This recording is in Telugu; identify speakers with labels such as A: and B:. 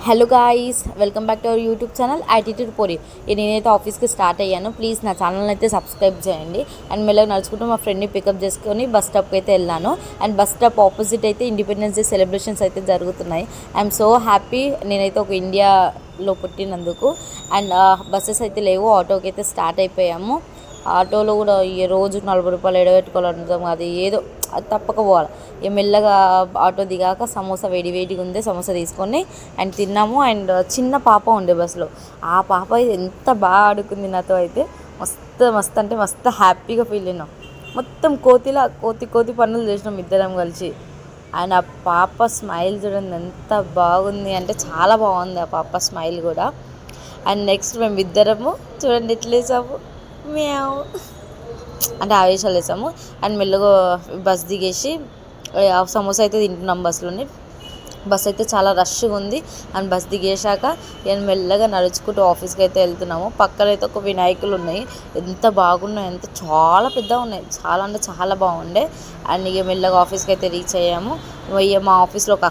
A: Hello guys, welcome back to our YouTube channel attitude పోరి. నేనైతే ఆఫీస్కి స్టార్ట్ అయ్యాను. ప్లీజ్ నా ఛానల్ని అయితే సబ్స్క్రైబ్ చేయండి. అండ్ మెల్లగా నడుచుకుంటూ మా ఫ్రెండ్ని పికప్ చేసుకొని బస్ స్టాప్కి అయితే వెళ్ళాను. అండ్ బస్ స్టాప్ ఆపోజిట్ అయితే ఇండిపెండెన్స్ డే సెలబ్రేషన్స్ అయితే జరుగుతున్నాయి. ఐఎమ్ సో హ్యాపీ, నేనైతే ఒక ఇండియాలో పుట్టినందుకు. అండ్ బస్సెస్ అయితే లేవు, ఆటోకి అయితే స్టార్ట్ అయిపోయాము. ఆటోలో కూడా ఈ రోజు 40 రూపాయలు ఎడబెట్టుకోవాలంటాం, అది ఏదో అది తప్పకపోవాలి. ఇక మెల్లగా ఆటో దిగాక సమోసా వేడిగా ఉంది, సమోసా తీసుకొని అండ్ తిన్నాము. అండ్ చిన్న పాప ఉండే బస్సులో, ఆ పాప అయితే ఎంత బాగా ఆడుకుంది నాతో. అయితే మస్తు మస్తు అంటే మస్తు హ్యాపీగా ఫీల్ అయినాం. మొత్తం కోతి పనులు చేసినాం ఇద్దరం కలిసి. అండ్ ఆ పాప స్మైల్ చూడండి ఎంత బాగుంది అంటే చాలా బాగుంది ఆ పాప స్మైల్ కూడా. అండ్ నెక్స్ట్ మేము ఇద్దరము చూడండి ఎట్లా వేసాము, మేము అంటే ఆవేశాలు వేసాము. అండ్ మెల్లగా బస్ దిగేసి సమోసా అయితే తింటున్నాం బస్సులోని. బస్ అయితే చాలా రష్గా ఉంది. అండ్ బస్ దిగేశాక నేను మెల్లగా నడుచుకుంటూ ఆఫీస్కి అయితే వెళ్తున్నాము. పక్కన అయితే ఒక వినాయకులు ఉన్నాయి, ఎంత బాగున్నాయి, ఎంత చాలా పెద్దగా ఉన్నాయి, చాలా అంటే చాలా బాగుండే. అండ్ ఇక మెల్లగా ఆఫీస్కి అయితే రీచ్ అయ్యాము. ఇక మా ఆఫీస్లో ఒక